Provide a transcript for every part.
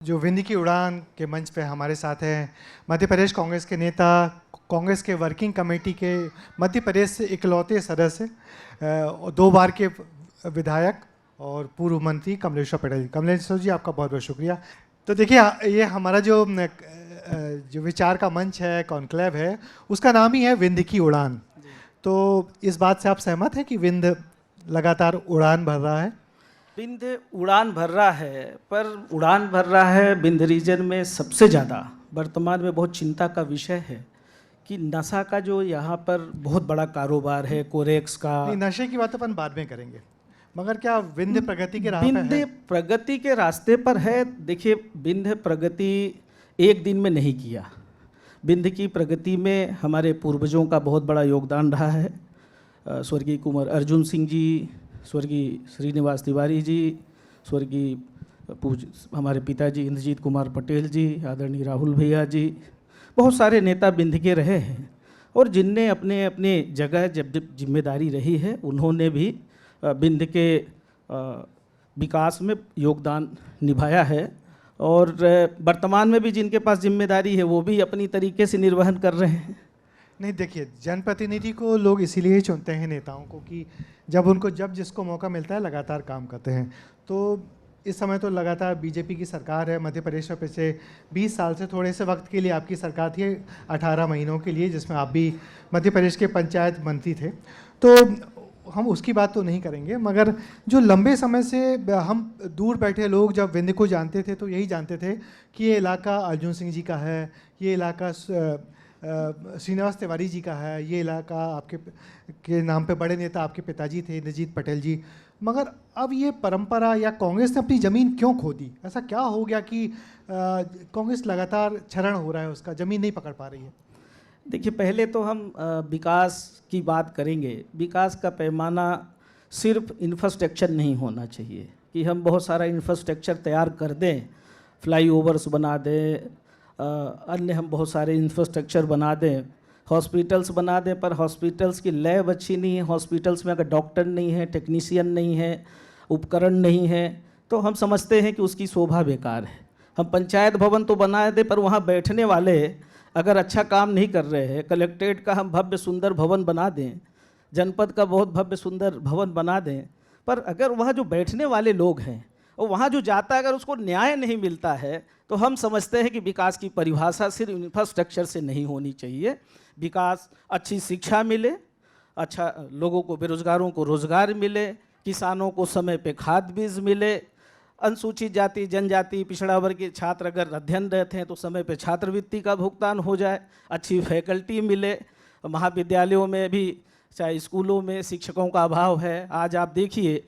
जो विंध्य की उड़ान के मंच पे हमारे साथ हैं मध्य प्रदेश कांग्रेस के नेता, कांग्रेस के वर्किंग कमेटी के मध्य प्रदेश से इकलौते सदस्य, 2 बार के विधायक और पूर्व मंत्री कमलेश्वर पटेल। कमलेश्वर जी, आपका बहुत बहुत शुक्रिया। तो देखिए, ये हमारा जो विचार का मंच है, कॉन्क्लेव है, उसका नाम ही है विंध्य की उड़ान। तो इस बात से आप सहमत हैं कि विंध्य लगातार उड़ान भर रहा है? विंध्य उड़ान भर रहा है, पर उड़ान भर रहा है विंध्य रीजन में सबसे ज़्यादा वर्तमान में बहुत चिंता का विषय है कि नशा का जो यहाँ पर बहुत बड़ा कारोबार है, कोरेक्स का। नहीं, नशे की बात अपन बाद में करेंगे, मगर क्या विंध्य प्रगति के राह पे विंध्य है? प्रगति के रास्ते पर है। देखिए, विंध्य प्रगति एक दिन में नहीं किया। विंध्य की प्रगति में हमारे पूर्वजों का बहुत बड़ा योगदान रहा है। स्वर्गीय कुंवर अर्जुन सिंह जी, स्वर्गीय श्रीनिवास तिवारी जी, स्वर्गीय हमारे पिताजी इंद्रजीत कुमार पटेल जी, आदरणीय राहुल भैया जी, बहुत सारे नेता विंध्य के रहे हैं और जिनने अपने अपने जगह जब जब जिम्मेदारी रही है उन्होंने भी विंध्य के विकास में योगदान निभाया है। और वर्तमान में भी जिनके पास जिम्मेदारी है वो भी अपनी तरीके से निर्वहन कर रहे हैं। नहीं, देखिए, जनप्रतिनिधि को लोग इसीलिए ही चुनते हैं, नेताओं को, कि जब जिसको मौका मिलता है लगातार काम करते हैं। तो इस समय तो लगातार बीजेपी की सरकार है मध्य प्रदेश में। पिछले 20 साल से थोड़े से वक्त के लिए आपकी सरकार थी, 18 महीनों के लिए, जिसमें आप भी मध्य प्रदेश के पंचायत मंत्री थे। तो हम उसकी बात तो नहीं करेंगे, मगर जो लंबे समय से हम दूर बैठे लोग जब विंध्य को जानते थे तो यही जानते थे कि ये इलाका अर्जुन सिंह जी का है, ये इलाका श्रीनिवास तिवारी जी का है, ये इलाका आपके के नाम पे बड़े नेता आपके पिताजी थे, इंद्रजीत पटेल जी। मगर अब ये परंपरा, या कांग्रेस ने अपनी ज़मीन क्यों खो दी? ऐसा क्या हो गया कि कांग्रेस लगातार क्षरण हो रहा है, उसका ज़मीन नहीं पकड़ पा रही है? देखिए, पहले तो हम विकास की बात करेंगे। विकास का पैमाना सिर्फ इंफ्रास्ट्रक्चर नहीं होना चाहिए कि हम बहुत सारा इंफ्रास्ट्रक्चर तैयार कर दें, फ्लाईओवर्स बना दें, अन्य हम बहुत सारे इंफ्रास्ट्रक्चर बना दें, हॉस्पिटल्स बना दें, पर हॉस्पिटल्स की लैब अच्छी नहीं है, हॉस्पिटल्स में अगर डॉक्टर नहीं है, टेक्नीशियन नहीं है, उपकरण नहीं है, तो हम समझते हैं कि उसकी शोभा बेकार है। हम पंचायत भवन तो बना दें, पर वहाँ बैठने वाले अगर अच्छा काम नहीं कर रहे हैं, कलेक्ट्रेट का हम भव्य सुंदर भवन बना दें, जनपद का बहुत भव्य सुंदर भवन बना दें, पर अगर वहाँ जो बैठने वाले लोग हैं और वहाँ जो जाता है अगर उसको न्याय नहीं मिलता है, तो हम समझते हैं कि विकास की परिभाषा सिर्फ इंफ्रास्ट्रक्चर से नहीं होनी चाहिए। विकास, अच्छी शिक्षा मिले, अच्छा लोगों को, बेरोजगारों को रोजगार मिले, किसानों को समय पे खाद बीज मिले, अनुसूचित जाति जनजाति पिछड़ा वर्ग के छात्र अगर अध्ययनरत हैं तो समय पे छात्रवृत्ति का भुगतान हो जाए, अच्छी फैकल्टी मिले। महाविद्यालयों में भी, चाहे स्कूलों में शिक्षकों का अभाव है। आज आप देखिए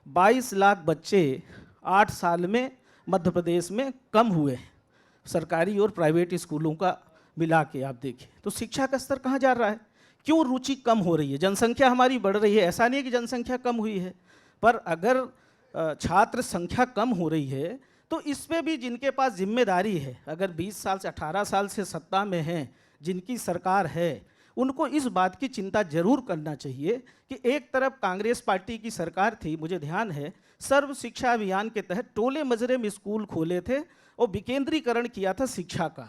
22 लाख बच्चे 8 साल में मध्य प्रदेश में कम हुए हैं, सरकारी और प्राइवेट स्कूलों का मिला के आप देखिए। तो शिक्षा का स्तर कहाँ जा रहा है? क्यों रुचि कम हो रही है? जनसंख्या हमारी बढ़ रही है, ऐसा नहीं है कि जनसंख्या कम हुई है, पर अगर छात्र संख्या कम हो रही है तो इस पे भी जिनके पास जिम्मेदारी है, अगर 20 साल से 18 साल से सत्ता में हैं, जिनकी सरकार है, उनको इस बात की चिंता जरूर करना चाहिए कि एक तरफ कांग्रेस पार्टी की सरकार थी, मुझे ध्यान है, सर्व शिक्षा अभियान के तहत टोले मजरे में स्कूल खोले थे और विकेंद्रीकरण किया था शिक्षा का,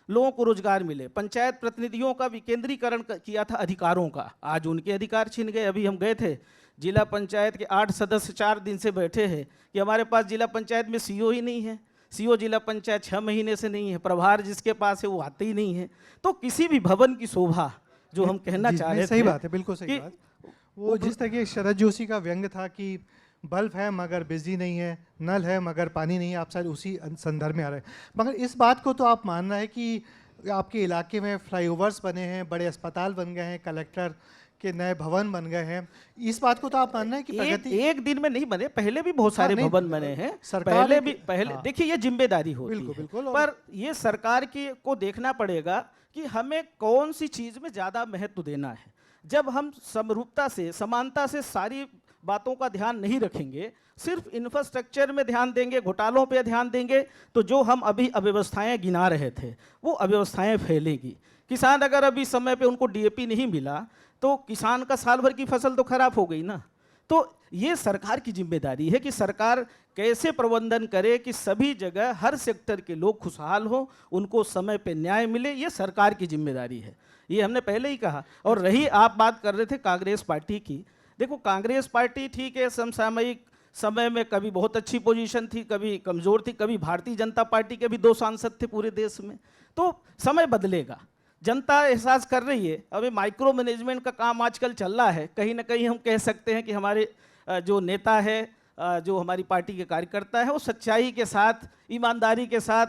लोगों को रोजगार मिले। पंचायत प्रतिनिधियों का विकेंद्रीकरण किया था अधिकारों का, आज उनके अधिकार छिन गए। अभी हम गए थे, जिला पंचायत के 8 सदस्य 4 दिन से बैठे हैं कि हमारे पास जिला पंचायत में सीओ ही नहीं है, सीओ जिला पंचायत 6 महीने से नहीं है, प्रभार जिसके पास है वो आते ही नहीं है। तो किसी भी भवन की शोभा, जो हम कहना चाह रहे थे, सही बात है, बिल्कुल सही बात। वो जिस तरह की शरद जोशी का व्यंग था कि बल्ब है मगर बिजली नहीं है, नल है मगर पानी नहीं है, आप शायद उसी संदर्भ में आ रहे हैं। मगर इस बात को तो आप मान रहे हैं कि आपके इलाके में फ्लाईओवर्स बने हैं, बड़े अस्पताल बन गए हैं, कलेक्टर के नए भवन बन गए हैं, इस बात को तो आप मान रहे हैं कि प्रगति एक दिन में नहीं बने, पहले भी बहुत सारे भवन बने हैं, पहले हाँ। देखिए, ये जिम्मेदारी होती बिल्कुल, है, बिल्कुल। पर ये सरकार की को देखना पड़ेगा कि हमें कौन सी चीज में ज्यादा महत्व देना है। जब हम समरूपता से, समानता से सारी बातों का ध्यान नहीं रखेंगे, सिर्फ इंफ्रास्ट्रक्चर में ध्यान देंगे, घोटालों पे ध्यान देंगे, तो जो हम अभी अव्यवस्थाएं गिना रहे थे वो अव्यवस्थाएं फैलेगी। किसान अगर अभी समय पे उनको डीएपी नहीं मिला तो किसान का साल भर की फसल तो खराब हो गई ना। तो ये सरकार की जिम्मेदारी है कि सरकार कैसे प्रबंधन करे कि सभी जगह हर सेक्टर के लोग खुशहाल हों, उनको समय पे न्याय मिले, ये सरकार की जिम्मेदारी है। ये हमने पहले ही कहा। और रही आप बात कर रहे थे कांग्रेस पार्टी की, देखो कांग्रेस पार्टी ठीक है, समसामयिक समय में कभी बहुत अच्छी पोजीशन थी, कभी कमज़ोर थी, कभी भारतीय जनता पार्टी के भी 2 सांसद थे पूरे देश में। तो समय बदलेगा, जनता एहसास कर रही है। अभी माइक्रो मैनेजमेंट का काम आजकल चल रहा है, कहीं ना कहीं हम कह सकते हैं कि हमारे जो नेता है, जो हमारी पार्टी के कार्यकर्ता है, वो सच्चाई के साथ, ईमानदारी के साथ,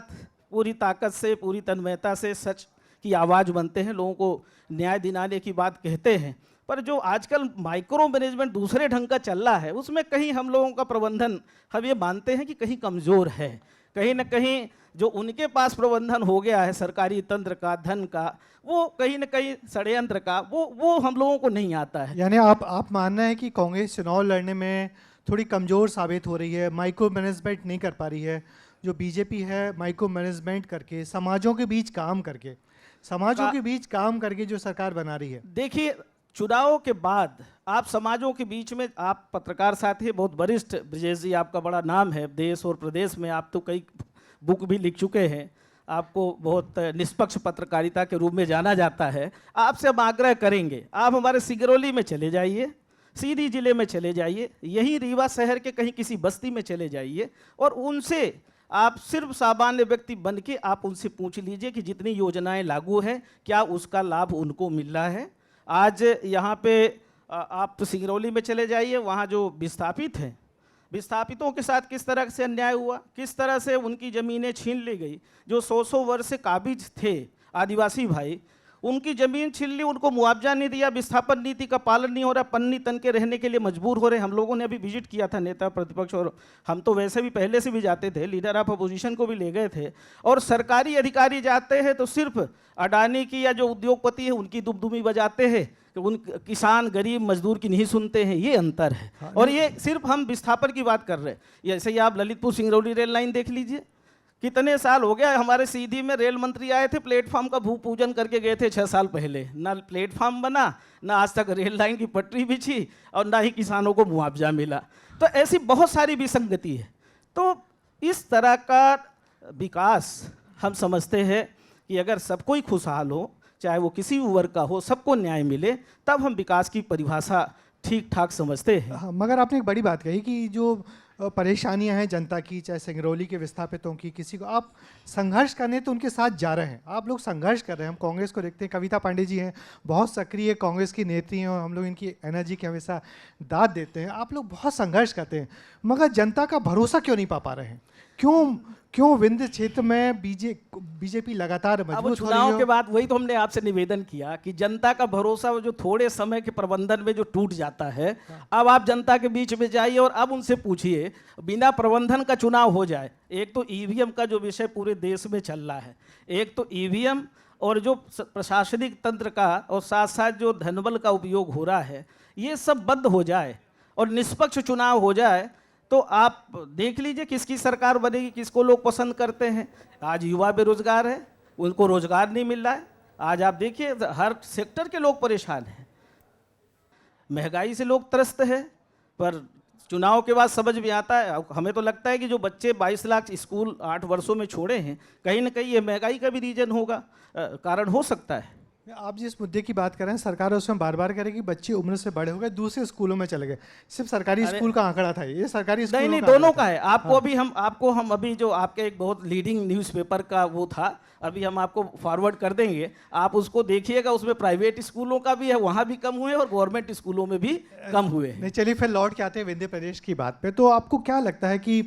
पूरी ताकत से, पूरी तन्मयता से सच की आवाज़ बनते हैं, लोगों को न्याय दिलाने की बात कहते हैं। पर जो आजकल माइक्रो मैनेजमेंट दूसरे ढंग का चल रहा है, उसमें कहीं हम लोगों का प्रबंधन हम ये मानते हैं कि कहीं कमज़ोर है, कहीं ना कहीं जो उनके पास प्रबंधन हो गया है सरकारी तंत्र का, धन का, वो कहीं ना कहीं षड्यंत्र का, वो हम लोगों को नहीं आता है। यानी आप मानना है कि कांग्रेस चुनाव लड़ने में थोड़ी कमज़ोर साबित हो रही है, माइक्रो मैनेजमेंट नहीं कर पा रही है। जो बीजेपी है माइक्रो मैनेजमेंट करके, समाजों के बीच काम करके, जो सरकार बना रही है। देखिए, चुनाव के बाद आप समाजों के बीच में, आप पत्रकार साथी हैं, बहुत वरिष्ठ, ब्रजेश जी आपका बड़ा नाम है देश और प्रदेश में, आप तो कई बुक भी लिख चुके हैं, आपको बहुत निष्पक्ष पत्रकारिता के रूप में जाना जाता है। आपसे हम आग्रह करेंगे, आप हमारे सिगरौली में चले जाइए, सीधी जिले में चले जाइए, यहीं रीवा शहर के कहीं किसी बस्ती में चले जाइए, और उनसे आप सिर्फ सामान्य व्यक्ति बन के आप उनसे पूछ लीजिए कि जितनी योजनाएं लागू हैं क्या उसका लाभ उनको मिल रहा है। आज यहाँ पे आप सिंगरौली में चले जाइए, वहाँ जो विस्थापित हैं, विस्थापितों के साथ किस तरह से अन्याय हुआ, किस तरह से उनकी ज़मीनें छीन ली गई। जो 100 वर्ष से काबिज थे आदिवासी भाई, उनकी ज़मीन छीन ली, उनको मुआवजा नहीं दिया, विस्थापन नीति का पालन नहीं हो रहा, पन्नी तन के रहने के लिए मजबूर हो रहे। हम लोगों ने अभी विजिट किया था, नेता प्रतिपक्ष, और हम तो वैसे भी पहले से भी जाते थे, लीडर ऑफ अपोजिशन को भी ले गए थे। और सरकारी अधिकारी जाते हैं तो सिर्फ अडानी की या जो उद्योगपति है उनकी दुमदुमी बजाते हैं, कि उन किसान गरीब मजदूर की नहीं सुनते हैं। ये अंतर है। और ये सिर्फ हम विस्थापन की बात कर रहे हैं। जैसे ही आप ललितपुर सिंगरौली रेल लाइन देख लीजिए, कितने साल हो गया, हमारे सीधी में रेल मंत्री आए थे, प्लेटफॉर्म का भू पूजन करके गए थे 6 साल पहले, ना प्लेटफॉर्म बना, ना आज तक रेल लाइन की पटरी बिछी, और ना ही किसानों को मुआवजा मिला। तो ऐसी बहुत सारी विसंगति है। तो इस तरह का विकास हम समझते हैं कि अगर सब कोई खुशहाल हो, चाहे वो किसी भी वर्ग का हो, सबको न्याय मिले, तब हम विकास की परिभाषा ठीक ठाक समझते हैं। हाँ, मगर आपने एक बड़ी बात कही कि जो परेशानियां हैं जनता की, चाहे सिंगरौली के विस्थापितों की, किसी को आप संघर्ष करने तो उनके साथ जा रहे हैं, आप लोग संघर्ष कर रहे हैं। हम कांग्रेस को देखते हैं, कविता पांडे जी हैं, बहुत सक्रिय कांग्रेस की नेत्री हैं, और हम लोग इनकी एनर्जी की हमेशा दाद देते हैं। आप लोग बहुत संघर्ष करते हैं, मगर जनता का भरोसा क्यों नहीं पा रहे हैं? क्यों विंध्य क्षेत्र में बीजेपी लगातार मजबूत हो रही है? चुनाव के बाद वही तो हमने आपसे निवेदन किया कि जनता का भरोसा जो थोड़े समय के प्रबंधन में जो टूट जाता है, अब आप जनता के बीच में जाइए और अब उनसे पूछिए, बिना प्रबंधन का चुनाव हो जाए। एक तो ईवीएम का जो विषय पूरे देश में चल रहा है, एक तो ईवीएम और जो प्रशासनिक तंत्र का, और साथ साथ जो धनबल का उपयोग हो रहा है, ये सब बंद हो जाए और निष्पक्ष चुनाव हो जाए, तो आप देख लीजिए किसकी सरकार बनेगी, किसको लोग पसंद करते हैं। आज युवा बेरोजगार है, उनको रोजगार नहीं मिल रहा है। आज आप देखिए हर सेक्टर के लोग परेशान हैं, महंगाई से लोग त्रस्त हैं। पर चुनाव के बाद समझ में आता है, हमें तो लगता है कि जो बच्चे 22 लाख स्कूल 8 वर्षों में छोड़े हैं, कहीं ना कहीं ये महंगाई का भी रीजन होगा, कारण हो सकता है। आप जिस मुद्दे की बात कर रहे हैं, सरकार उसमें बार बार कह रही कि बच्चे उम्र से बड़े हो गए, दूसरे स्कूलों में चले गए। सिर्फ सरकारी स्कूल का आंकड़ा था ये, सरकारी स्कूल नहीं, दोनों का है। आपको अभी हम अभी जो आपके एक बहुत लीडिंग न्यूज़पेपर का वो था, अभी हम आपको फॉरवर्ड कर देंगे, आप उसको देखिएगा। उसमें प्राइवेट स्कूलों का भी है, वहाँ भी कम हुए, और गवर्नमेंट स्कूलों में भी कम हुए। नहीं, चलिए फिर लौट के आते हैं विंध्य प्रदेश की बात पे। तो आपको क्या लगता है कि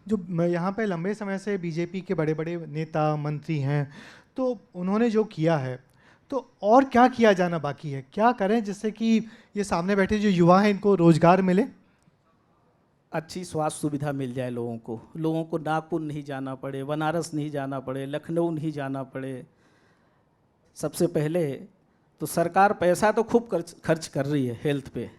जो यहाँ पे लंबे समय से बीजेपी के बड़े बड़े नेता मंत्री हैं, तो उन्होंने जो किया है, तो और क्या किया जाना बाकी है? क्या करें जिससे कि ये सामने बैठे जो युवा हैं इनको रोजगार मिले? अच्छी स्वास्थ्य सुविधा मिल जाए लोगों को नागपुर नहीं जाना पड़े, बनारस नहीं जाना पड़े, लखनऊ नहीं जाना पड़े। सबसे पहले तो सरकार पैसा तो खूब खर्च कर रही है हेल्थ पे,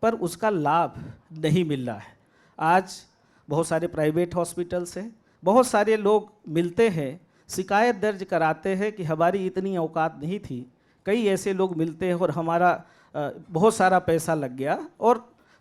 पर उसका लाभ नहीं मिल रहा है। आज बहुत सारे प्राइवेट हॉस्पिटल्स हैं, बहुत सारे लोग मिलते हैं, शिकायत दर्ज कराते हैं कि हमारी इतनी औकात नहीं थी। कई ऐसे लोग मिलते हैं और हमारा बहुत सारा पैसा लग गया, और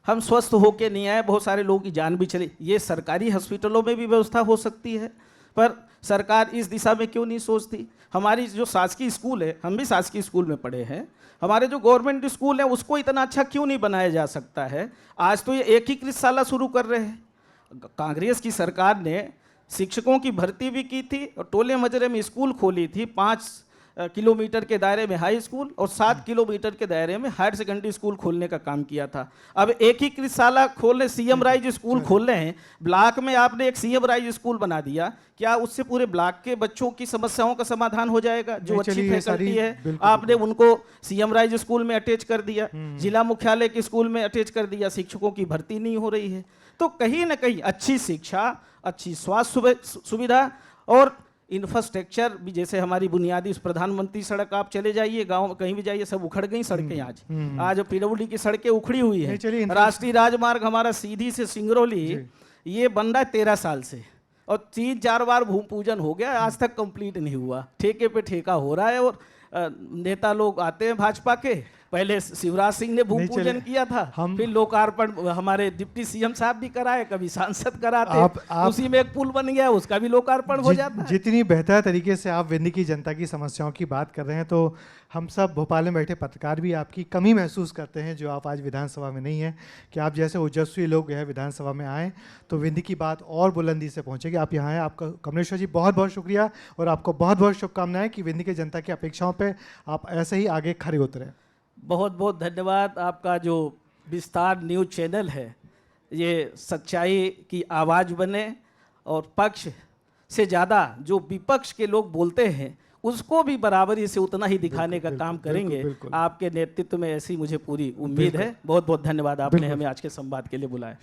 हम स्वस्थ होके नहीं आए, बहुत सारे लोगों की जान भी चली। ये सरकारी हॉस्पिटलों में भी व्यवस्था हो सकती है, पर सरकार इस दिशा में क्यों नहीं सोचती? हमारी जो शासकीय स्कूल है, हम भी शासकीय स्कूल में पढ़े हैं, हमारे जो गवर्नमेंट स्कूल है उसको इतना अच्छा क्यों नहीं बनाया जा सकता है? आज तो ये एकीकृत शाला शुरू कर रहे हैं। कांग्रेस की सरकार ने शिक्षकों की भर्ती भी की थी और टोले मजरे में स्कूल खोली थी। 5 किलोमीटर के दायरे में हाई स्कूल और 7 किलोमीटर के दायरे में हायर सेकेंडरी स्कूल खोलने का काम किया था। अब एकीकृत शाला खोलने, सीएम राइज स्कूल खोल रहे हैं। ब्लॉक में आपने एक सीएम राइज स्कूल बना दिया, क्या उससे पूरे ब्लॉक के बच्चों की समस्याओं का समाधान हो जाएगा? जो अच्छी फैकल्टी है आपने उनको सीएम राइज स्कूल में अटैच कर दिया, जिला मुख्यालय के स्कूल में अटैच कर दिया, शिक्षकों की भर्ती नहीं हो रही है। तो कहीं ना कहीं अच्छी शिक्षा, अच्छी स्वास्थ्य सुविधा और इंफ्रास्ट्रक्चर भी, जैसे हमारी बुनियादी प्रधानमंत्री सड़क, आप चले जाइए गांव में कहीं भी जाइए, सब उखड़ गई सड़कें। आज पीडब्ल्यूडी की सड़कें उखड़ी हुई है। राष्ट्रीय राजमार्ग हमारा सीधी से सिंगरौली ये बन रहा है 13 साल से, और 3-4 बार भूमि पूजन हो गया, आज तक कंप्लीट नहीं हुआ। ठेके पे ठेका हो रहा है और नेता लोग आते हैं भाजपा के, पहले शिवराज सिंह ने भूमि पूजन किया था, फिर लोकार्पण हमारे डिप्टी सीएम साहब भी कराए, कभी सांसद कराते, उसी में एक पुल बन गया, उसका भी लोकार्पण हो जाता है। जितनी बेहतर तरीके से आप विंध्य की जनता की समस्याओं की बात कर रहे हैं, तो हम सब भोपाल में बैठे पत्रकार भी आपकी कमी महसूस करते हैं, जो आप आज विधानसभा में नहीं हैं, कि आप जैसे ओजस्वी लोग यह विधानसभा में आएँ तो विंध्य की बात और बुलंदी से पहुँचेगी। आप यहाँ हैं, आपका कमलेश्वर जी बहुत बहुत शुक्रिया और आपको बहुत बहुत शुभकामनाएं कि विंध्य की जनता की अपेक्षाओं पर आप ऐसे ही आगे खड़े उतरें। बहुत बहुत धन्यवाद। आपका जो विस्तार न्यूज़ चैनल है, ये सच्चाई की आवाज़ बने और पक्ष से ज़्यादा जो विपक्ष के लोग बोलते हैं उसको भी बराबरी से उतना ही दिखाने का काम करेंगे। आपके नेतृत्व में ऐसी मुझे पूरी उम्मीद है। बहुत बहुत धन्यवाद, आपने हमें आज के संवाद के लिए बुलाया।